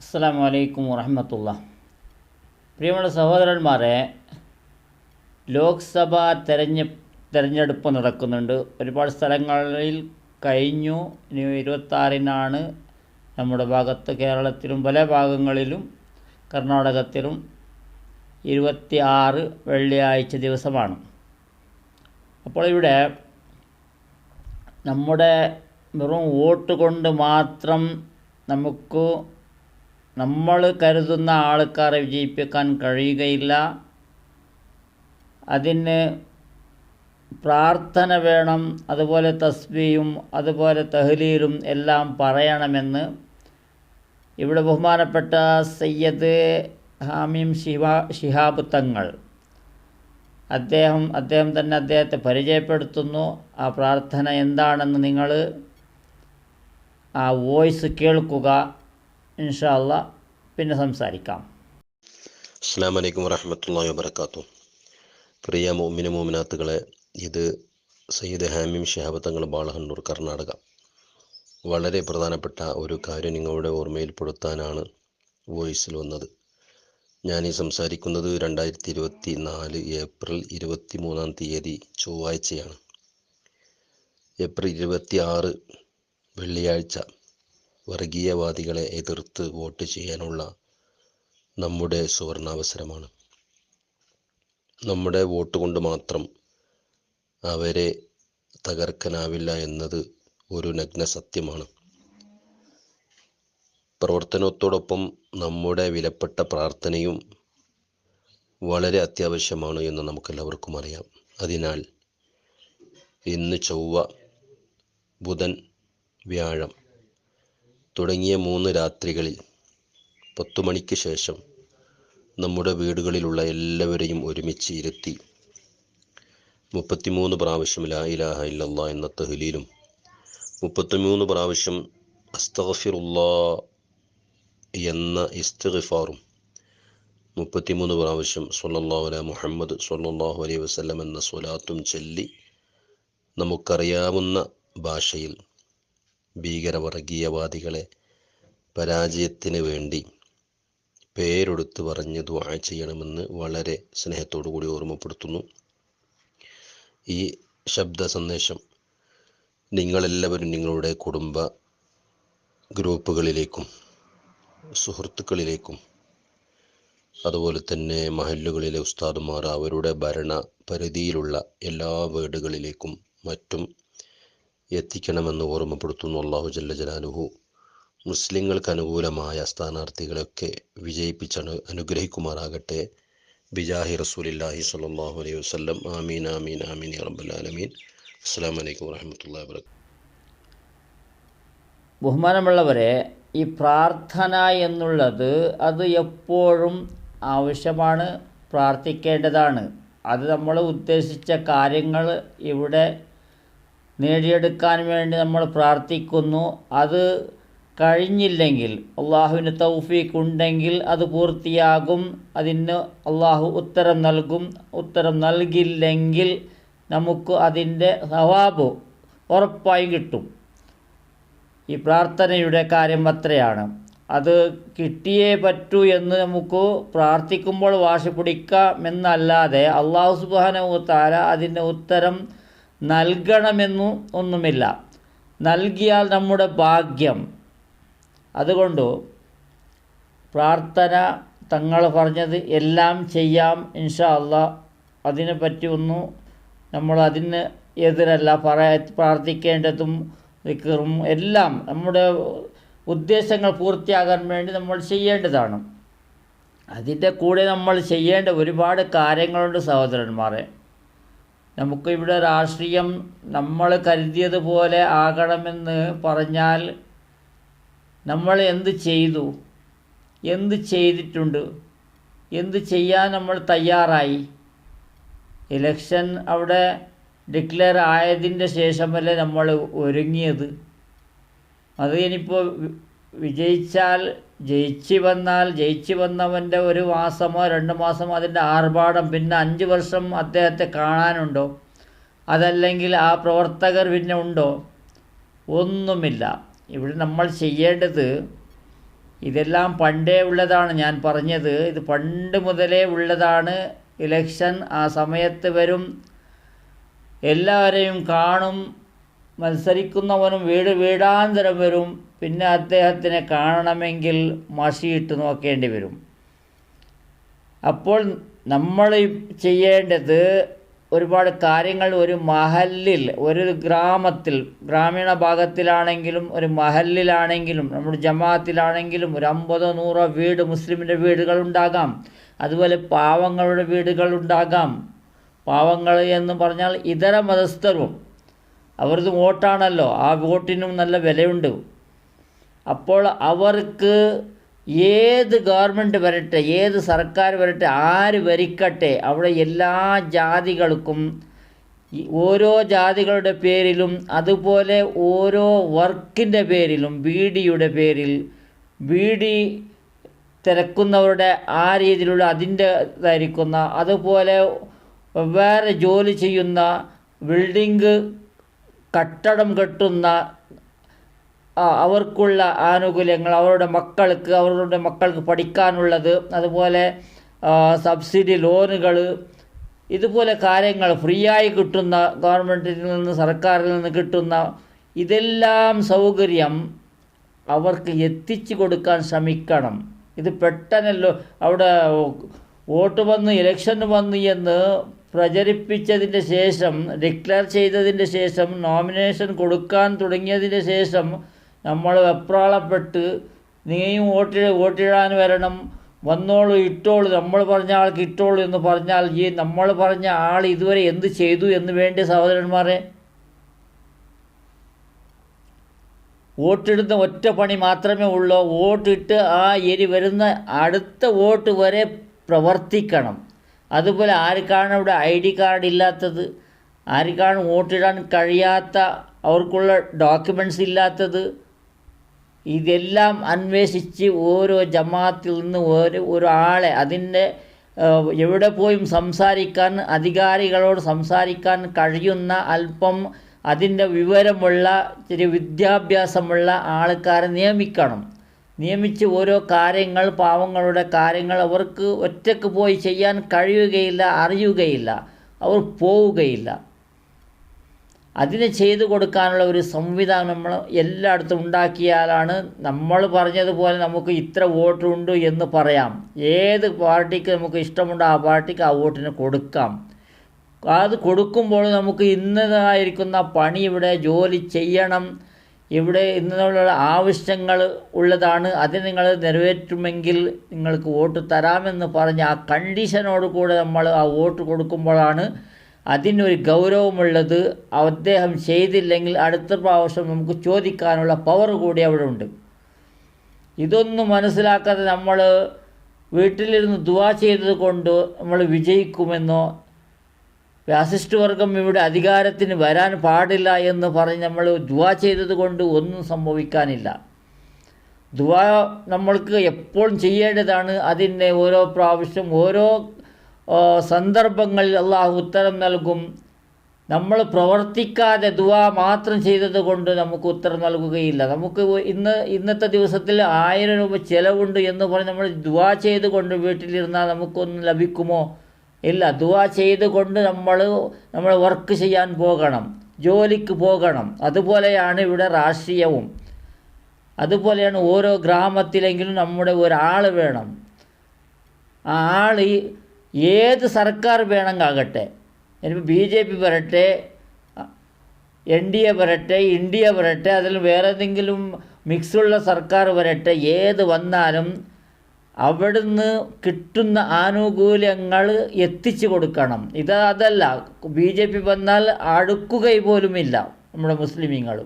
അസ്സലാമു അലൈക്കും വറഹ്മത്തുള്ളാഹി. പ്രിയമുള്ള സഹോദരന്മാരെ, ലോക്സഭാ തെരഞ്ഞെടുപ്പ് നടക്കുന്നുണ്ട്. ഒരുപാട് സ്ഥലങ്ങളിൽ കഴിഞ്ഞു. ഇനി 26-നാണ് നമ്മുടെ ഭാഗത്ത് കേരളത്തിലും പല ഭാഗങ്ങളിലും കർണാടകത്തിലും 26 വെള്ളിയാഴ്ച ദിവസമാണ്. അപ്പോൾ ഇവിടെ നമ്മുടെ വെറും വോട്ട് കൊണ്ട് മാത്രം നമ്മൾ കരുതുന്ന ആൾക്കാരെ വിജയിപ്പിക്കാൻ കഴിയുകയില്ല. അതിന് പ്രാർത്ഥന വേണം, അതുപോലെ തസ്ബീഹും അതുപോലെ തഹ്ലീലും എല്ലാം പറയണമെന്ന് ഇവിടെ ബഹുമാനപ്പെട്ട സയ്യിദ് ഹാമിം ശിഹാബ് തങ്ങൾ അദ്ദേഹം തന്നെ അദ്ദേഹത്തെ പരിചയപ്പെടുത്തുന്നു. ആ പ്രാർത്ഥന എന്താണെന്ന് നിങ്ങൾ ആ വോയിസ് കേൾക്കുക. ഇൻഷാ അല്ലാ പിന്നെ സംസാരിക്കാം. അസ്സലാമു അലൈക്കും വറഹ്മത്തുള്ളാഹി വബറകാതുഹു. പ്രിയ മോമിനാത്തുകളെ, ഇത് സയ്യിദ് ഹാമിം ശിഹാബ് തങ്ങൾ ബാളഹണ്ണൂർ, കർണാടക. വളരെ പ്രധാനപ്പെട്ട ഒരു കാര്യം നിങ്ങളുടെ ഓർമ്മയിൽപ്പെടുത്താനാണ് വോയിസിൽ വന്നത്. ഞാനീ സംസാരിക്കുന്നത് 2024 ഏപ്രിൽ 23 ചൊവ്വാഴ്ചയാണ്. ഏപ്രിൽ 26 വെള്ളിയാഴ്ച വർഗീയവാദികളെ എതിർത്ത് വോട്ട് ചെയ്യാനുള്ള നമ്മുടെ സുവർണാവസരമാണ്. നമ്മുടെ വോട്ട് കൊണ്ട് മാത്രം അവരെ തകർക്കാനാവില്ല എന്നത് ഒരു നഗ്ന സത്യമാണ്. പ്രവർത്തനത്തോടൊപ്പം നമ്മുടെ വിലപ്പെട്ട പ്രാർത്ഥനയും വളരെ അത്യാവശ്യമാണ് എന്ന് നമുക്കെല്ലാവർക്കും അറിയാം. അതിനാൽ ഇന്ന് ചൊവ്വ, ബുധൻ, വ്യാഴം തുടങ്ങിയ 3 രാത്രികളിൽ 10 മണിക്ക് ശേഷം നമ്മുടെ വീടുകളിലുള്ള എല്ലാവരെയും ഒരുമിച്ച് ഇരുത്തി 33 പ്രാവശ്യം ലാ ഇലാഹ ഇല്ലല്ലാഹ് എന്ന തഹ്ലീലും 33 പ്രാവശ്യം അസ്തഗ്ഫിറുല്ലാഹ് എന്ന ഇസ്തിഗ്ഫാറും 33 പ്രാവശ്യം സ്വല്ലല്ലാഹു അലാ മുഹമ്മദ് സ്വല്ലല്ലാഹു അലൈഹി വസല്ലം എന്ന സ്വലാത്തും ചൊല്ലി നമുക്കറിയാവുന്ന ഭാഷയിൽ ഭീകരവർഗീയവാദികളെ പരാജയത്തിന് വേണ്ടി പേരെടുത്ത് പറഞ്ഞ് ദുആ ചെയ്യണമെന്ന് വളരെ സ്നേഹത്തോടു കൂടി ഓർമ്മപ്പെടുത്തുന്നു. ഈ ശബ്ദ സന്ദേശം നിങ്ങളെല്ലാവരും നിങ്ങളുടെ കുടുംബ ഗ്രൂപ്പുകളിലേക്കും സുഹൃത്തുക്കളിലേക്കും അതുപോലെ തന്നെ മഹല്ലുകളിലെ ഉസ്താദുമാർ അവരുടെ ഭരണ പരിധിയിലുള്ള എല്ലാ വീടുകളിലേക്കും മറ്റും എത്തിക്കണമെന്ന് ഓർമ്മപ്പെടുത്തുന്നു. അല്ലാഹു ജല്ല ജലാലുഹു മുസ്ലിങ്ങൾക്ക് അനുകൂലമായ സ്ഥാനാർത്ഥികളെയൊക്കെ വിജയിപ്പിച്ച് അനുഗ്രഹിക്കുമാറാകട്ടെ. ബിജാഹി റസൂലില്ലാഹി സ്വല്ലല്ലാഹു അലൈഹി വസല്ലം. ആമീൻ ആമീൻ ആമീൻ യാ റബ്ബൽ ആലമീൻ. അസ്സലാമു അലൈക്കും വറഹ്മത്തുള്ളാഹി വബറകാതുഹു. ബഹുമാനമുള്ളവരെ, ഈ പ്രാർത്ഥന എന്നുള്ളത് അത് എപ്പോഴും ആവശ്യമാണ്, പ്രാർത്ഥിക്കേണ്ടതാണ്. അത് നമ്മൾ ഉദ്ദേശിച്ച കാര്യങ്ങൾ ഇവിടെ നേടിയെടുക്കാൻ വേണ്ടി നമ്മൾ പ്രാർത്ഥിക്കുന്നു. അത് കഴിഞ്ഞില്ലെങ്കിൽ, അള്ളാഹുവിന് തൗഫീഖ് ഉണ്ടെങ്കിൽ അത് പൂർത്തിയാകും. അതിന് അള്ളാഹു ഉത്തരം നൽകും. ഉത്തരം നൽകില്ലെങ്കിൽ നമുക്ക് അതിൻ്റെ സവാബ് ഉറപ്പായും കിട്ടും. ഈ പ്രാർത്ഥനയുടെ കാര്യം അത്രയാണ്. അത് കിട്ടിയേ പറ്റൂ എന്ന് നമുക്ക് പ്രാർത്ഥിക്കുമ്പോൾ വാശി പിടിക്കാമെന്നല്ലാതെ അള്ളാഹു സുബ്ഹാനഹു വ തആല അതിൻ്റെ ഉത്തരം നൽകണമെന്നും ഒന്നുമില്ല. നൽകിയാൽ നമ്മുടെ ഭാഗ്യം. അതുകൊണ്ട് പ്രാർത്ഥന തങ്ങൾ പറഞ്ഞത് എല്ലാം ചെയ്യാം ഇൻഷാ അല്ലാഹ്. അതിനെപ്പറ്റി ഒന്നും നമ്മൾ അതിന് എതിരല്ല. പ്രാർത്ഥിക്കേണ്ടതും ദിക്റും എല്ലാം നമ്മുടെ ഉദ്ദേശങ്ങൾ പൂർത്തിയാകാൻ വേണ്ടി നമ്മൾ ചെയ്യേണ്ടതാണ്. അതിൻ്റെ കൂടെ നമ്മൾ ചെയ്യേണ്ട ഒരുപാട് കാര്യങ്ങളുണ്ട് സഹോദരന്മാരെ. നമുക്ക് ഇവിടെ രാഷ്ട്രീയം നമ്മൾ കരുതിയതുപോലെ ആകണമെന്ന് പറഞ്ഞാൽ നമ്മൾ എന്ത് ചെയ്തു, എന്ത് ചെയ്തിട്ടുണ്ട്, എന്ത് ചെയ്യാൻ നമ്മൾ തയ്യാറായി? ഇലക്ഷൻ അവിടെ ഡിക്ലെയർ ആയതിൻ്റെ ശേഷമല്ലേ നമ്മൾ ഒരുങ്ങിയത്. അത് ഇനിയിപ്പോൾ വിജയിച്ചാൽ, ജയിച്ചു വന്നവൻ്റെ 1 മാസമോ 2 മാസമോ അതിൻ്റെ ആർഭാടം, പിന്നെ 5 വർഷം അദ്ദേഹത്തെ കാണാനുണ്ടോ? അതല്ലെങ്കിൽ ആ പ്രവർത്തകർ പിന്നെ ഉണ്ടോ? ഒന്നുമില്ല. ഇവിടെ നമ്മൾ ചെയ്യേണ്ടത് ഇതെല്ലാം പണ്ടേ ഉള്ളതാണ്. ഞാൻ പറഞ്ഞത് ഇത് പണ്ട് മുതലേ ഉള്ളതാണ്. ഇലക്ഷൻ ആ സമയത്ത് വരും, എല്ലാവരെയും കാണും, മത്സരിക്കുന്നവനും വീടാന്തരം വരും. പിന്നെ അദ്ദേഹത്തിനെ കാണണമെങ്കിൽ മഷിയിട്ട് നോക്കേണ്ടി വരും. അപ്പോൾ നമ്മൾ ചെയ്യേണ്ടത് ഒരുപാട് കാര്യങ്ങൾ ഒരു മഹല്ലിൽ, ഒരു ഗ്രാമത്തിൽ, ഗ്രാമീണ ഭാഗത്തിലാണെങ്കിലും ഒരു മഹല്ലിലാണെങ്കിലും നമ്മുടെ ജമാഅത്തിലാണെങ്കിലും ഒരു 50-100 വീട് മുസ്ലിമിൻ്റെ വീടുകളുണ്ടാകാം. അതുപോലെ പാവങ്ങളുടെ വീടുകളുണ്ടാകാം. പാവങ്ങൾ എന്ന് പറഞ്ഞാൽ ഇതര മതസ്ഥരും, അവരത് വോട്ടാണല്ലോ, ആ വോട്ടിനും നല്ല വിലയുണ്ട്. അപ്പോൾ അവർക്ക് ഏത് ഗവൺമെൻറ് വരട്ടെ, ഏത് സർക്കാർ വരട്ടെ, ആര് ഭരിക്കട്ടെ, അവിടെ എല്ലാ ജാതികൾക്കും ഓരോ ജാതികളുടെ പേരിലും അതുപോലെ ഓരോ വർക്കിൻ്റെ പേരിലും, ബീഡിയുടെ പേരിൽ, ബീഡി തിരക്കുന്നവരുടെ ആ രീതിയിലുള്ള അതിൻ്റെതായിരിക്കുന്ന, അതുപോലെ വേറെ ജോലി ചെയ്യുന്ന, ബിൽഡിങ് കട്ടടം കെട്ടുന്ന അവർക്കുള്ള ആനുകൂല്യങ്ങൾ, അവരുടെ മക്കൾക്ക് പഠിക്കാനുള്ളത്, അതുപോലെ സബ്സിഡി ലോണുകൾ, ഇതുപോലെ കാര്യങ്ങൾ ഫ്രീ ആയി കിട്ടുന്ന, ഗവൺമെൻറ്റിൽ നിന്ന് സർക്കാരിൽ നിന്ന് കിട്ടുന്ന ഇതെല്ലാം സൗകര്യം അവർക്ക് എത്തിച്ചു കൊടുക്കാൻ ശ്രമിക്കണം. ഇത് പെട്ടെന്നല്ലോ അവിടെ വോട്ട് വന്ന് ഇലക്ഷന് വന്നു എന്ന് പ്രചരിപ്പിച്ചതിൻ്റെ ശേഷം, ഡിക്ലെയർ ചെയ്തതിൻ്റെ ശേഷം, നോമിനേഷൻ കൊടുക്കാൻ തുടങ്ങിയതിൻ്റെ ശേഷം നമ്മൾ വെപ്രാളപ്പെട്ട് നീയും വോട്ടിടാൻ വരണം, വന്നോളൂ, ഇട്ടോളൂ, നമ്മൾ പറഞ്ഞ ആൾക്ക് ഇട്ടോളൂ എന്ന് പറഞ്ഞാൽ ഈ നമ്മൾ പറഞ്ഞ ആൾ ഇതുവരെ എന്ത് ചെയ്തു എന്ന് വേണ്ടി സഹോദരന്മാരെ? വോട്ടിടുന്ന ഒറ്റ പണി മാത്രമേ ഉള്ളൂ. വോട്ടിട്ട് ആ വരുന്ന അടുത്ത വോട്ട് വരെ പ്രവർത്തിക്കണം. അതുപോലെ ആർക്കാണ് ഇവിടെ ID കാർഡ് ഇല്ലാത്തത്, ആർക്കാണ് വോട്ടിടാൻ കഴിയാത്ത, അവർക്കുള്ള ഡോക്യുമെൻറ്റ്സ് ഇല്ലാത്തത്, ഇതെല്ലാം അന്വേഷിച്ച് ഓരോ ജമാഅത്തിൽ നിന്ന് ഒരാളെ അതിൻ്റെ എവിടെ പോയും സംസാരിക്കാൻ, അധികാരികളോട് സംസാരിക്കാൻ കഴിയുന്ന, അല്പം അതിൻ്റെ വിവരമുള്ള, ചെറിയ വിദ്യാഭ്യാസമുള്ള ആൾക്കാരെ നിയമിച്ച് ഓരോ കാര്യങ്ങൾ, പാവങ്ങളുടെ കാര്യങ്ങൾ അവർക്ക് ഒറ്റയ്ക്ക് പോയി ചെയ്യാൻ കഴിയുകയില്ല, അറിയുകയില്ല, അവർ പോവുകയില്ല. അതിന് ചെയ്തു കൊടുക്കാനുള്ള ഒരു സംവിധാനം നമ്മൾ എല്ലായിടത്തും ഉണ്ടാക്കിയാലാണ് നമ്മൾ പറഞ്ഞതുപോലെ നമുക്ക് ഇത്ര വോട്ടുണ്ട് എന്ന് പറയാം. ഏത് പാർട്ടിക്ക് നമുക്ക് ഇഷ്ടമുണ്ടോ ആ പാർട്ടിക്ക് ആ വോട്ടിന് കൊടുക്കാം. അത് കൊടുക്കുമ്പോൾ നമുക്ക് ഇന്നതായിരിക്കുന്ന പണി, ഇവിടെ ജോലി ചെയ്യണം, ഇവിടെ ഇന്നുള്ള ആവശ്യങ്ങൾ ഉള്ളതാണ്, അത് നിങ്ങൾ നിറവേറ്റുമെങ്കിൽ നിങ്ങൾക്ക് വോട്ട് തരാമെന്ന് പറഞ്ഞ് ആ കണ്ടീഷനോട് കൂടെ നമ്മൾ ആ വോട്ട് കൊടുക്കുമ്പോഴാണ് അതിനൊരു ഗൗരവമുള്ളത്. അദ്ദേഹം ചെയ്തില്ലെങ്കിൽ അടുത്ത പ്രാവശ്യം നമുക്ക് ചോദിക്കാനുള്ള പവർ കൂടി അവിടെ ഉണ്ട്. ഇതൊന്നും മനസ്സിലാക്കാതെ നമ്മൾ വീട്ടിലിരുന്ന് ദുആ ചെയ്തത് കൊണ്ട് നമ്മൾ വിജയിക്കുമെന്നോ, ഫാസിസ്റ്റ് വർഗം ഇവിടെ അധികാരത്തിന് വരാൻ പാടില്ല എന്ന് പറഞ്ഞ് നമ്മൾ ദുആ ചെയ്തത് കൊണ്ട് ഒന്നും സംഭവിക്കാനില്ല. ദുആ നമ്മൾക്ക് എപ്പോഴും ചെയ്യേണ്ടതാണ്. അതിൻ്റെ ഓരോ പ്രാവശ്യം ഓരോ സന്ദർഭങ്ങളിൽ അള്ളാഹു ഉത്തരം നൽകും. നമ്മൾ പ്രവർത്തിക്കാതെ ദുആ മാത്രം ചെയ്തത് കൊണ്ട് നമുക്ക് ഉത്തരം നൽകുകയില്ല. നമുക്ക് ഇന്നത്തെ ദിവസത്തിൽ 1000 രൂപ ചിലവുണ്ട് എന്ന് പറഞ്ഞ് നമ്മൾ ദുആ ചെയ്തുകൊണ്ട് വീട്ടിലിരുന്നാൽ നമുക്കൊന്നും ലഭിക്കുമോ? ഇല്ല. ദുആ ചെയ്തുകൊണ്ട് നമ്മൾ വർക്ക് ചെയ്യാൻ പോകണം, ജോലിക്ക് പോകണം. അതുപോലെയാണ് ഇവിടെ രാഷ്ട്രീയവും. അതുപോലെയാണ് ഓരോ ഗ്രാമത്തിലെങ്കിലും നമ്മുടെ ഒരാൾ വേണം. ആ ആൾ ഏത് സർക്കാർ വേണമെന്നാകട്ടെ, ഇനിയിപ്പോൾ BJP വരട്ടെ, NDA വരട്ടെ, ഇന്ത്യ വരട്ടെ, അതിൽ വേറെ ഏതെങ്കിലും മിക്സുള്ള സർക്കാർ വരട്ടെ, ഏത് വന്നാലും അവിടുന്ന് കിട്ടുന്ന ആനുകൂല്യങ്ങൾ എത്തിച്ചു കൊടുക്കണം. അതല്ല, BJP വന്നാൽ അടുക്കുക പോലുമില്ല നമ്മുടെ മുസ്ലിമീങ്ങൾ.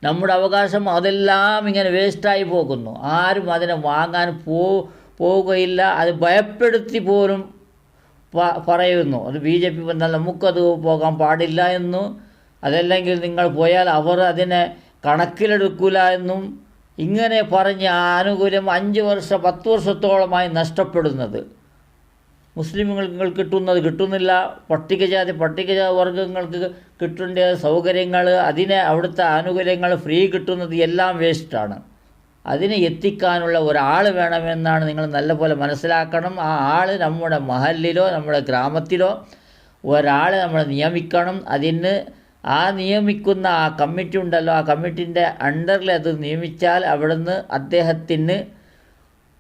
നമ്മുടെ അവകാശം അതെല്ലാം ഇങ്ങനെ വേസ്റ്റായി പോകുന്നു. ആരും അതിനെ വാങ്ങാൻ പോവുകയില്ല. അത് ഭയപ്പെടുത്തി പോലും പറയുന്നു, അത് BJP വന്നാൽ നമുക്കത് പോകാൻ പാടില്ല എന്നും, അതല്ലെങ്കിൽ നിങ്ങൾ പോയാൽ അവർ അതിനെ കണക്കിലെടുക്കില്ല എന്നും ഇങ്ങനെ പറഞ്ഞ് ആനുകൂല്യം 5 വർഷം 10 വർഷത്തോളമായി നഷ്ടപ്പെടുന്നത്. മുസ്ലിമുകൾ കിട്ടുന്നില്ല. പട്ടികജാതി വർഗങ്ങൾക്ക് കിട്ടേണ്ട സൗകര്യങ്ങൾ, അവിടുത്തെ ആനുകൂല്യങ്ങൾ ഫ്രീ കിട്ടുന്നത് എല്ലാം വേസ്റ്റാണ്. അതിനെ എത്തിക്കാനുള്ള ഒരാൾ വേണമെന്നാണ് നിങ്ങൾ നല്ലപോലെ മനസ്സിലാക്കണം. ആ ആൾ നമ്മുടെ മഹല്ലിലോ നമ്മുടെ ഗ്രാമത്തിലോ ഒരാളെ നമ്മൾ നിയമിക്കണം. അതിന് ആ നിയമിക്കുന്ന ആ കമ്മിറ്റി ഉണ്ടല്ലോ, ആ കമ്മിറ്റിൻ്റെ അണ്ടറിൽ അത് നിയമിച്ചാൽ അവിടുന്ന് അദ്ദേഹത്തിന്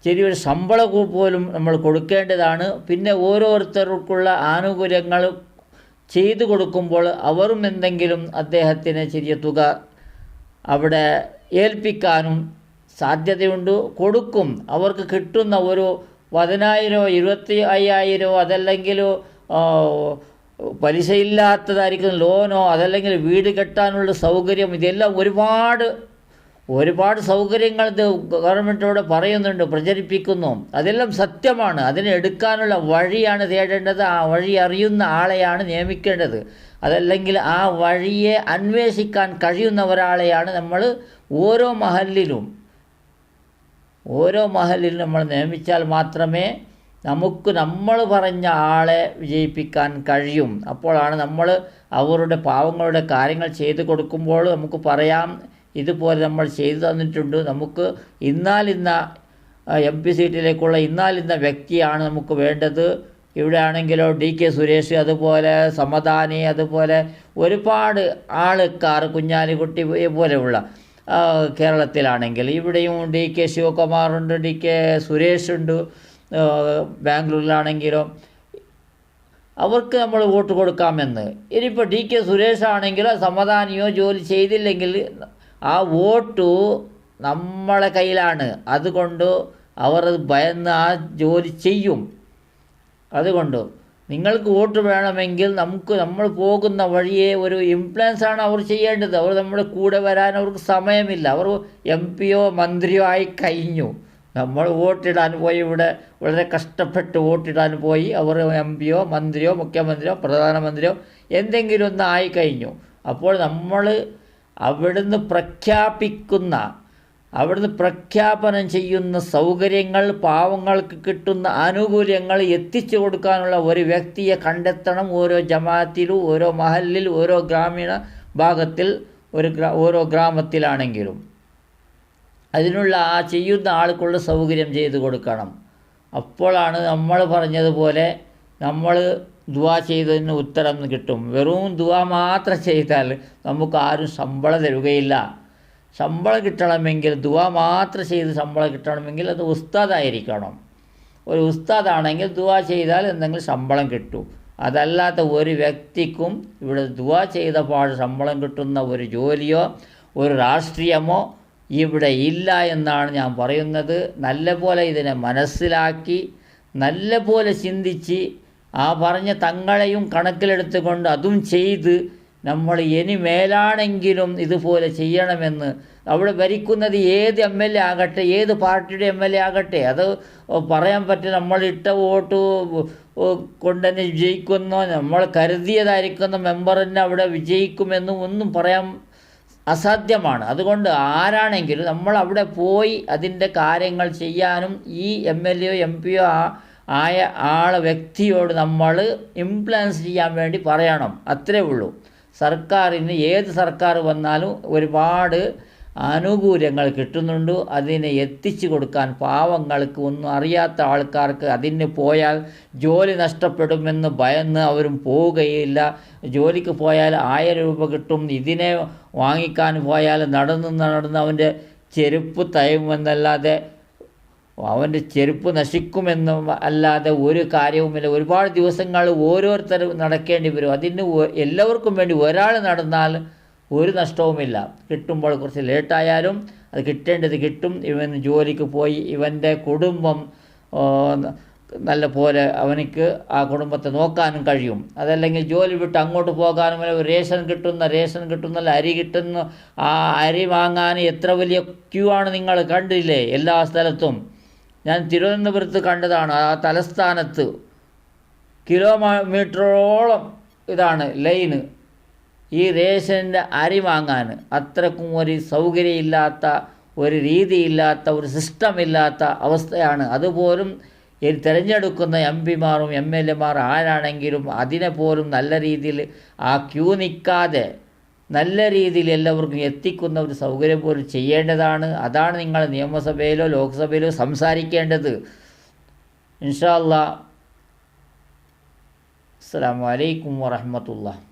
ചെറിയൊരു ശമ്പളം പോലും നമ്മൾ കൊടുക്കേണ്ടതാണ്. പിന്നെ ഓരോരുത്തർക്കുള്ള ആനുകൂല്യങ്ങൾ ചെയ്തു കൊടുക്കുമ്പോൾ അവരും എന്തെങ്കിലും അദ്ദേഹത്തിന് ചെറിയ തുക അവിടെ ഏൽപ്പിക്കാനും സാധ്യതയുണ്ട്, കൊടുക്കും. അവർക്ക് കിട്ടുന്ന ഒരു 10,000 25,000 അതല്ലെങ്കിൽ പലിശയില്ലാത്തതായിരിക്കും ലോനോ, അതല്ലെങ്കിൽ വീട് കെട്ടാനുള്ള സൗകര്യം, ഇതെല്ലാം ഒരുപാട് സൗകര്യങ്ങൾ ഇത് ഗവൺമെൻറ്റോട് പറയുന്നുണ്ട്, പ്രചരിപ്പിക്കുന്നു. അതെല്ലാം സത്യമാണ്. അതിനെ എടുക്കാനുള്ള വഴിയാണ് തേടേണ്ടത്. ആ വഴി അറിയുന്ന ആളെയാണ് നിയമിക്കേണ്ടത്. അതല്ലെങ്കിൽ ആ വഴിയെ അന്വേഷിക്കാൻ കഴിയുന്ന ഒരാളെയാണ് നമ്മൾ ഓരോ മഹല്ലിലും നമ്മൾ നിയമിച്ചാൽ മാത്രമേ നമുക്ക് നമ്മൾ പറഞ്ഞ ആളെ വിജയിപ്പിക്കാൻ കഴിയും. അപ്പോഴാണ് നമ്മൾ അവരുടെ പാവങ്ങളുടെ കാര്യങ്ങൾ ചെയ്തു കൊടുക്കുമ്പോൾ നമുക്ക് പറയാം, ഇതുപോലെ നമ്മൾ ചെയ്തു തന്നിട്ടുണ്ട്, നമുക്ക് ഇന്നാലിന്ന MP സീറ്റിലേക്കുള്ള ഇന്നാലിന്ന വ്യക്തിയാണ് നമുക്ക് വേണ്ടത്. ഇവിടെ ആണെങ്കിലോ DK സുരേഷ്, അതുപോലെ സമദാനി, അതുപോലെ ഒരുപാട് ആൾക്കാർ, കുഞ്ഞാലിക്കുട്ടി പോലെയുള്ള കേരളത്തിലാണെങ്കിൽ ഇവിടെയും DK ശിവകുമാറുണ്ട്, DK സുരേഷുണ്ട്. ബാംഗ്ലൂരിലാണെങ്കിലോ അവർക്ക് നമ്മൾ വോട്ട് കൊടുക്കാമെന്ന്. ഇനിയിപ്പോൾ DK സുരേഷ് ആണെങ്കിലോ സമദാനിയോ ജോലി ചെയ്തില്ലെങ്കിൽ ആ വോട്ട് നമ്മളെ കയ്യിലാണ്. അതുകൊണ്ട് അവർ ഭയന്ന് ആ ജോലി ചെയ്യും. അതുകൊണ്ട് നിങ്ങൾക്ക് വോട്ട് വേണമെങ്കിൽ നമ്മൾ പോകുന്ന വഴിയെ ഒരു ഇൻഫ്ലുവൻസാണ് അവർ ചെയ്യേണ്ടത്. അവർ നമ്മുടെ കൂടെ വരാൻ അവർക്ക് സമയമില്ല. അവർ MP-യോ മന്ത്രിയോ ആയി കഴിഞ്ഞു. നമ്മൾ വോട്ടിടാൻ പോയി, ഇവിടെ വളരെ കഷ്ടപ്പെട്ട് വോട്ടിടാൻ പോയി, അവർ MP-യോ മന്ത്രിയോ മുഖ്യമന്ത്രിയോ പ്രധാനമന്ത്രിയോ എന്തെങ്കിലും ഒന്ന് ആയിക്കഴിഞ്ഞു. അപ്പോൾ നമ്മൾ അവിടുന്ന് പ്രഖ്യാപനം ചെയ്യുന്ന സൗകര്യങ്ങൾ, പാവങ്ങൾക്ക് കിട്ടുന്ന ആനുകൂല്യങ്ങൾ എത്തിച്ചു കൊടുക്കാനുള്ള ഒരു വ്യക്തിയെ കണ്ടെത്തണം. ഓരോ ജമാഅത്തിലും, ഓരോ മഹല്ലിൽ, ഓരോ ഗ്രാമീണ ഭാഗത്തിൽ, ഓരോ ഗ്രാമത്തിലാണെങ്കിലും അതിനുള്ള ആ ചെയ്യുന്ന ആൾക്കുള്ള സൗകര്യം ചെയ്തു കൊടുക്കണം. അപ്പോഴാണ് നമ്മൾ പറഞ്ഞതുപോലെ നമ്മൾ ദുആ ചെയ്തതിന് ഉത്തരം കിട്ടും. വെറും ദുആ മാത്രം ചെയ്താൽ നമുക്ക് ആരും ശമ്പളം തരുകയില്ല. ശമ്പളം കിട്ടണമെങ്കിൽ, ദുആ മാത്രം ചെയ്ത് ശമ്പളം കിട്ടണമെങ്കിൽ അത് ഉസ്താദായിരിക്കണം. ഒരു ഉസ്താദാണെങ്കിൽ ദുആ ചെയ്താൽ എന്തെങ്കിലും ശമ്പളം കിട്ടും. അതല്ലാത്ത ഒരു വ്യക്തിക്കും ഇവിടെ ദുആ ചെയ്ത പാട് ശമ്പളം കിട്ടുന്ന ഒരു ജോലിയോ ഒരു രാഷ്ട്രീയമോ ഇവിടെ ഇല്ല എന്നാണ് ഞാൻ പറയുന്നത്. നല്ലപോലെ ഇതിനെ മനസ്സിലാക്കി, നല്ലപോലെ ചിന്തിച്ച്, ആ പറഞ്ഞ തങ്ങളെയും കണക്കിലെടുത്തുകൊണ്ട് അതും ചെയ്ത് നമ്മൾ ഇനി മേലാണെങ്കിലും ഇതുപോലെ ചെയ്യണമെന്ന്. അവിടെ ഭരിക്കുന്നത് ഏത് MLA ആകട്ടെ, ഏത് പാർട്ടിയുടെ MLA ആകട്ടെ, അത് പറയാൻ പറ്റും. നമ്മളിട്ട വോട്ട് കൊണ്ട് തന്നെ വിജയിക്കുന്നോ, നമ്മൾ കരുതിയതായിരിക്കുന്ന മെമ്പർ തന്നെ അവിടെ വിജയിക്കുമെന്നും ഒന്നും പറയാൻ അസാധ്യമാണ്. അതുകൊണ്ട് ആരാണെങ്കിലും നമ്മൾ അവിടെ പോയി അതിൻ്റെ കാര്യങ്ങൾ ചെയ്യാനും ഈ MLA-യോ MP-യോ ആയ വ്യക്തിയോട് നമ്മൾ ഇൻഫ്ലുവൻസ് ചെയ്യാൻ വേണ്ടി പറയണം. അത്രേ ഉള്ളൂ. സർക്കാരിന് ഏത് സർക്കാർ വന്നാലും ഒരുപാട് ആനുകൂല്യങ്ങൾ കിട്ടുന്നുണ്ട്. അതിനെ എത്തിച്ചു കൊടുക്കാൻ പാവങ്ങൾക്ക്, ഒന്നും അറിയാത്ത ആൾക്കാർക്ക് അതിന് പോയാൽ ജോലി നഷ്ടപ്പെടുമെന്ന് ഭയന്ന് അവരും പോവുകയില്ല. ജോലിക്ക് പോയാൽ 1000 രൂപ കിട്ടും. ഇതിനെ വാങ്ങിക്കാൻ പോയാൽ നടന്ന് അവൻ്റെ ചെരുപ്പ് തയ്യുമെന്നല്ലാതെ, അവൻ്റെ ചെരുപ്പ് നശിക്കുമെന്നും അല്ലാതെ ഒരു കാര്യവുമില്ല. ഒരുപാട് ദിവസങ്ങൾ ഓരോരുത്തരും നടക്കേണ്ടി വരും. അതിന് എല്ലാവർക്കും വേണ്ടി ഒരാൾ നടന്നാൽ ഒരു നഷ്ടവുമില്ല. കിട്ടുമ്പോൾ കുറച്ച് ലേറ്റായാലും അത് കിട്ടേണ്ടത് കിട്ടും. ഇവൻ ജോലിക്ക് പോയി ഇവൻ്റെ കുടുംബം നല്ല പോലെ അവനിക്ക് ആ കുടുംബത്തെ നോക്കാനും കഴിയും. അതല്ലെങ്കിൽ ജോലി വിട്ട് അങ്ങോട്ട് പോകാനും, റേഷൻ കിട്ടുന്ന അരി കിട്ടുന്ന ആ അരി വാങ്ങാൻ എത്ര വലിയ ക്യൂ ആണ് നിങ്ങൾ കണ്ടില്ലേ എല്ലാ സ്ഥലത്തും. ഞാൻ തിരുവനന്തപുരത്ത് കണ്ടതാണ്. ആ തലസ്ഥാനത്ത് കിലോമീറ്ററോളം ഇതാണ് ലൈന് ഈ റേഷൻ്റെ അരി വാങ്ങാൻ. അത്രക്കും ഒരു സൗകര്യമില്ലാത്ത, ഒരു രീതിയില്ലാത്ത, ഒരു സിസ്റ്റമില്ലാത്ത അവസ്ഥയാണ്. അതുപോലും തിരഞ്ഞെടുക്കുന്ന MP-മാരും MLA-മാർ ആരാണെങ്കിലും അതിനെ പോലും നല്ല രീതിയിൽ ആ ക്യൂ നിൽക്കാതെ നല്ല രീതിയിൽ എല്ലാവർക്കും എത്തിക്കുന്ന ഒരു സൗകര്യം പോലും ചെയ്യേണ്ടതാണ്. അതാണ് നിങ്ങൾ നിയമസഭയിലോ ലോക്സഭയിലോ സംസാരിക്കേണ്ടത്. ഇൻഷാ അല്ലാഹ്. അസ്സലാമു അലൈക്കും വറഹ്മത്തുള്ളാഹി.